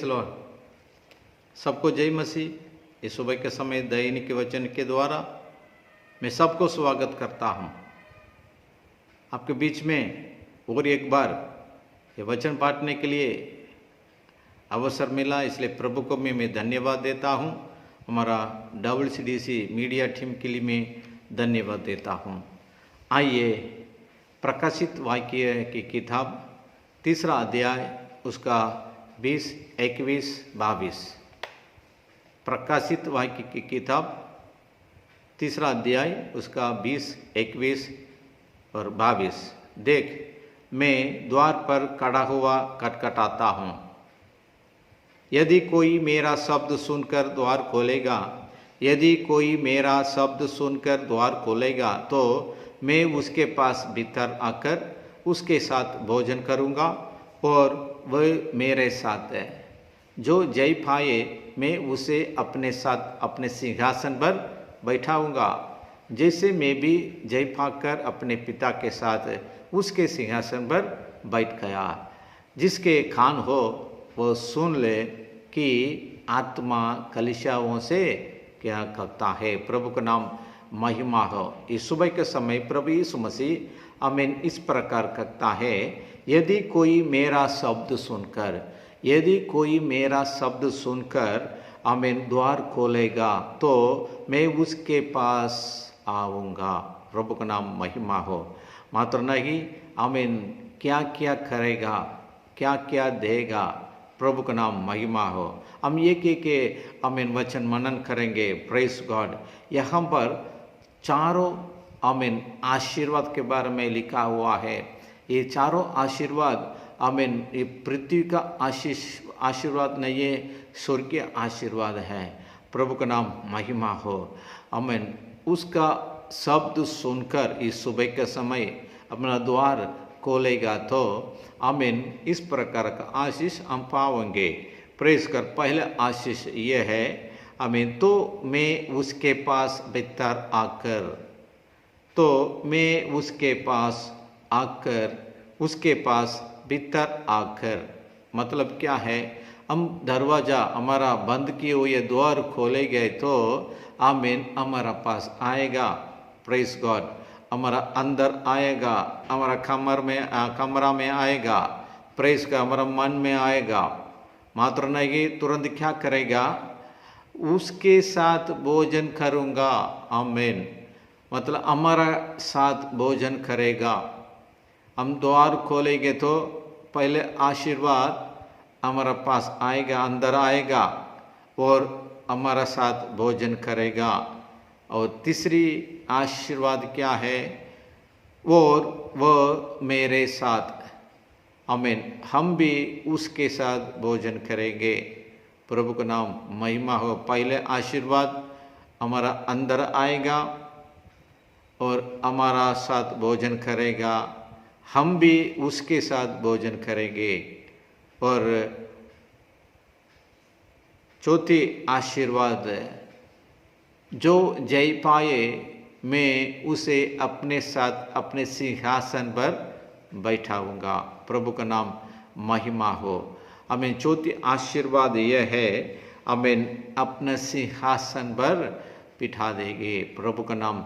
Press Lord. सबको जय मसीह। इस सुबह के समय दैनिक के वचन के द्वारा मैं सबको स्वागत करता हूं। आपके बीच में और एक बार ये वचन बांटने के लिए अवसर मिला, इसलिए प्रभु को मैं धन्यवाद देता हूं। हमारा WCDC मीडिया टीम के लिए मैं धन्यवाद देता हूं। आइए प्रकाशित वाक्य की किताब 3 अध्याय उसका 20, 21, 22। प्रकाशित वाक्य की किताब 3 अध्याय उसका 20, 21 और 22। देख, मैं द्वार पर खड़ा हुआ खटखटाता हूँ। यदि कोई मेरा शब्द सुनकर द्वार खोलेगा, यदि कोई मेरा शब्द सुनकर द्वार खोलेगा तो मैं उसके पास भीतर आकर उसके साथ भोजन करूँगा और वह मेरे साथ है। जो जय पाए मैं उसे अपने साथ अपने सिंहासन पर बैठाऊंगा, जैसे मैं भी जय पाकर अपने पिता के साथ उसके सिंहासन पर बैठ गया। जिसके कान हो वो सुन ले कि आत्मा कलीसियाओं से क्या कहता है। प्रभु का नाम महिमा हो। इस सुबह के समय प्रभु यीशु मसीह आमीन इस प्रकार कहता है, यदि कोई मेरा शब्द सुनकर, यदि कोई मेरा शब्द सुनकर आमीन द्वार खोलेगा तो मैं उसके पास आऊँगा। प्रभु का नाम महिमा हो। मात्र नहीं, आमीन क्या क्या करेगा, क्या क्या देगा। प्रभु का नाम महिमा हो। हम एक एक आमीन वचन मनन करेंगे। Press God. यहाँ पर चारों आमीन आशीर्वाद के बारे में लिखा हुआ है। ये चारों आशीर्वाद आमीन ये पृथ्वी का आशीर्वाद नहीं है, स्वर्गीय आशीर्वाद है। प्रभु का नाम महिमा हो। आमीन उसका शब्द सुनकर इस सुबह के समय अपना द्वार खोलेगा तो आमीन इस प्रकार का आशीष हम पाएंगे। प्रेस कर। पहले आशीष ये है आमीन, तो मैं उसके पास भीतर आकर, तो मैं उसके पास आकर, उसके पास भीतर आकर मतलब क्या है। हम दरवाज़ा हमारा बंद किए हुए द्वार खोले गए तो आमीन हमारा पास आएगा। Press God. हमारा अंदर आएगा, हमारा कमरा में आएगा। प्रेस का हमारा मन में आएगा। मात्र नहीं, तुरंत क्या करेगा, उसके साथ भोजन करूँगा। आमीन मतलब हमारा साथ भोजन करेगा। हम द्वार खोलेंगे तो पहले आशीर्वाद हमारा पास आएगा, अंदर आएगा और हमारा साथ भोजन करेगा। और तीसरी आशीर्वाद क्या है, और वह मेरे साथ, आमीन हम भी उसके साथ भोजन करेंगे। प्रभु का नाम महिमा हो। पहले आशीर्वाद हमारा अंदर आएगा और हमारा साथ भोजन करेगा, हम भी उसके साथ भोजन करेंगे। और चौथी आशीर्वाद, जो जय पाए मैं उसे अपने साथ अपने सिंहासन पर बैठाऊंगा। प्रभु का नाम महिमा हो। आमीन चौथी आशीर्वाद यह है, आमीन अपने सिंहासन पर बिठा देंगे। प्रभु का नाम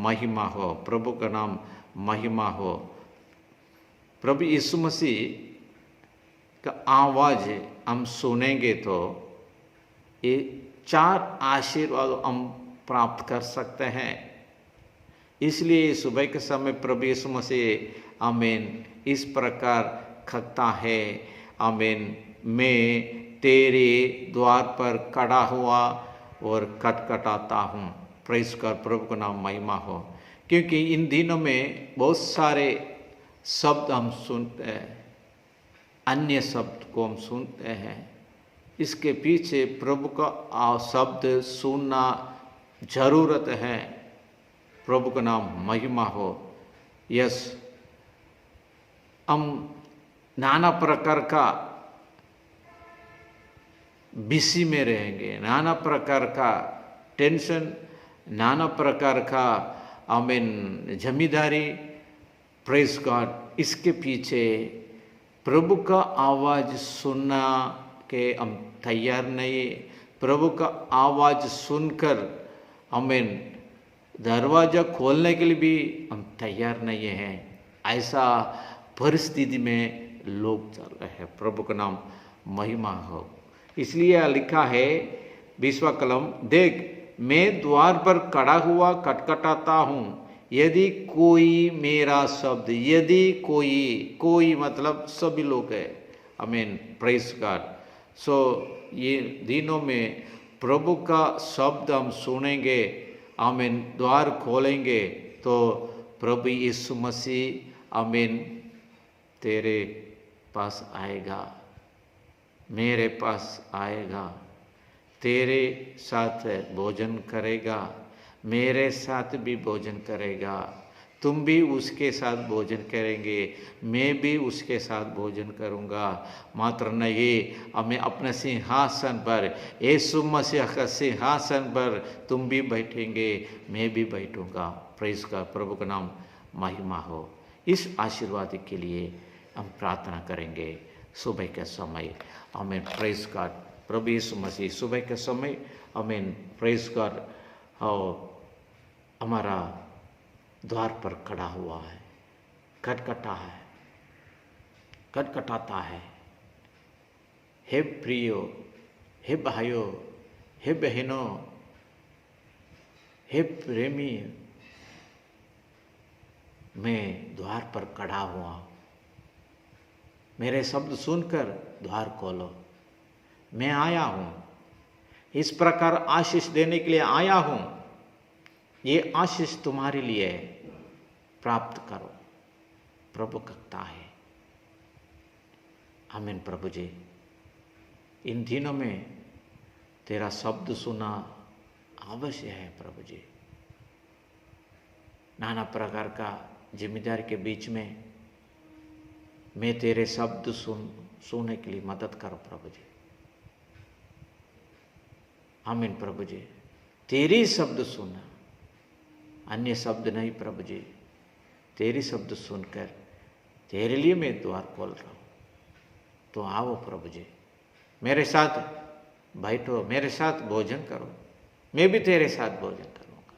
महिमा हो। प्रभु का नाम महिमा हो। प्रभु यीशु मसीह का आवाज़ हम सुनेंगे तो ये 4 आशीर्वाद हम प्राप्त कर सकते हैं। इसलिए सुबह के समय प्रभु यीशु मसीह आमीन इस प्रकार कहता है, आमीन मैं तेरे द्वार पर खड़ा हुआ और खटखटाता हूँ। प्रेस कर। प्रभु का नाम महिमा हो। क्योंकि इन दिनों में बहुत सारे शब्द हम सुनते हैं, अन्य शब्द को हम सुनते हैं। इसके पीछे प्रभु का शब्द सुनना जरूरत है। प्रभु का नाम महिमा हो। यस, हम नाना प्रकार का बिजी में रहेंगे, नाना प्रकार का टेंशन, नाना प्रकार का आमीन जमींदारी। Press God. इसके पीछे प्रभु का आवाज़ सुनना के हम तैयार नहीं। प्रभु का आवाज़ सुनकर आमीन दरवाज़ा खोलने के लिए भी हम तैयार नहीं हैं। ऐसा परिस्थिति में लोग चल रहे हैं। प्रभु का नाम महिमा हो। इसलिए लिखा है 20वां कलम, देख मैं द्वार पर खड़ा हुआ खटखटाता हूँ, यदि कोई मेरा शब्द, यदि कोई मतलब सभी लोग है। आमीन, प्रेज गॉड। सो ये दिनों में प्रभु का शब्द हम सुनेंगे, आमीन, द्वार खोलेंगे तो प्रभु यीशु मसीह आमीन तेरे पास आएगा, मेरे पास आएगा, तेरे साथ भोजन करेगा, मेरे साथ भी भोजन करेगा, तुम भी उसके साथ भोजन करेंगे, मैं भी उसके साथ भोजन करूँगा। मात्र नहीं, हमें अपने सिंहासन पर, यीशु मसीह का सिंहासन पर तुम भी बैठेंगे, मैं भी बैठूँगा। प्रेज का प्रभु का नाम महिमा हो। इस आशीर्वाद के लिए हम प्रार्थना करेंगे सुबह के समय। आमीन, प्रेज गॉड। प्रभु यीशु मसीह सुबह के समय आमीन, प्रेज गॉड, और हमारा द्वार पर खड़ा हुआ है, खटखटाता है। हे प्रियो, हे भाइयों, हे बहनों, हे प्रेमी, मैं द्वार पर खड़ा हुआ, मेरे शब्द सुनकर द्वार खोलो। मैं आया हूँ, इस प्रकार आशीष देने के लिए आया हूँ। ये आशीष तुम्हारे लिए प्राप्त करो, प्रभु कहता है। आमीन। प्रभु जी, इन दिनों में तेरा शब्द सुना अवश्य है। प्रभु जी, नाना प्रकार का जिम्मेदारी के बीच में मैं तेरे शब्द सुनने के लिए मदद करो प्रभु जी। आमीन। प्रभु जी, तेरी शब्द सुना, अन्य शब्द नहीं। प्रभु जी, तेरी शब्द सुनकर तेरे लिए मैं द्वार खोल रहा हूँ, तो आओ प्रभु जी, मेरे साथ बैठो, मेरे साथ भोजन करो, मैं भी तेरे साथ भोजन करूँगा।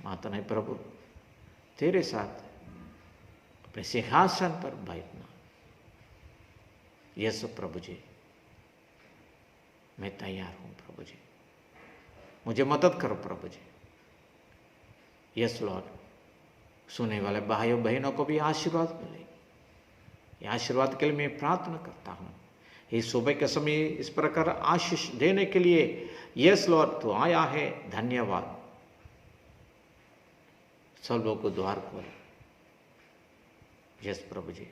माता नहीं प्रभु, तेरे साथ अपने सिंहासन पर बैठना। यस प्रभु जी, मैं तैयार हूँ प्रभु जी, मुझे मदद करो प्रभु जी। यस लॉर्ड, सुनने वाले भाइयों बहनों को भी आशीर्वाद मिले। ये आशीर्वाद के लिए मैं प्रार्थना करता हूँ। इस सुबह के समय इस प्रकार आशीष देने के लिए यस लॉर्ड तो आया है, धन्यवाद। सब लोग को द्वार खोलो। यस प्रभु जी,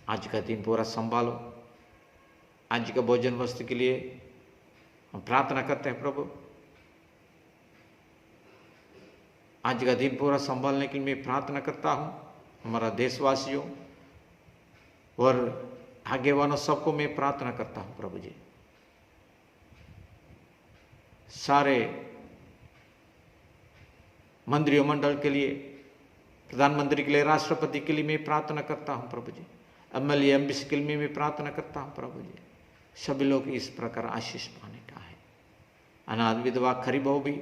आज का दिन पूरा संभालो। आज का भोजन वस्तु के लिए हम प्रार्थना करते हैं प्रभु। आज का दिन पूरा संभालने के लिए मैं प्रार्थना करता हूँ। हमारा देशवासियों और आगेवानों सबको मैं प्रार्थना करता हूँ प्रभु जी। सारे मंत्रियों मंडल के लिए, प्रधानमंत्री के लिए, राष्ट्रपति के लिए मैं प्रार्थना करता हूँ प्रभु जी। एमएलए एमपी के लिए मैं प्रार्थना करता हूँ प्रभु जी। सभी लोग इस प्रकार आशीष पाने का है। अनाथ विधवा गरीब हो भी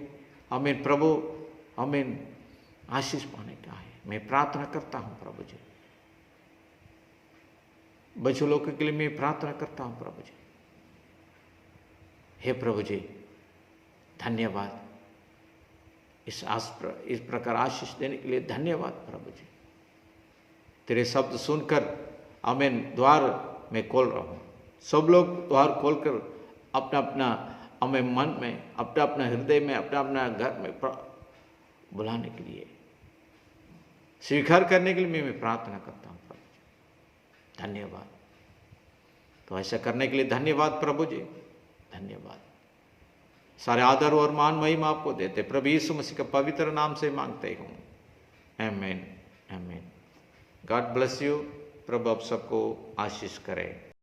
आमीन प्रभु, आमीन, आशीष पाने का है। मैं प्रार्थना करता हूँ प्रभु जी। बच्चों लोगों के लिए मैं प्रार्थना करता हूँ प्रभु जी। हे प्रभु जी, धन्यवाद। इस प्रकार आशीष देने के लिए धन्यवाद प्रभु जी। तेरे शब्द सुनकर आमीन द्वार में खोल रहा हूँ। सब लोग द्वार खोलकर अपना अपना हमें मन में, अपना अपना हृदय में, अपना अपना घर में बुलाने के लिए, स्वीकार करने के लिए मैं प्रार्थना करता हूँ प्रभु जी। धन्यवाद। तो ऐसा करने के लिए धन्यवाद प्रभु जी, धन्यवाद। सारे आदर और मान महिमा आपको देते प्रभु यीशु मसीह का पवित्र नाम से मांगते हूँ। आमीन, आमीन। God bless you. प्रभु आप सबको आशीष करे।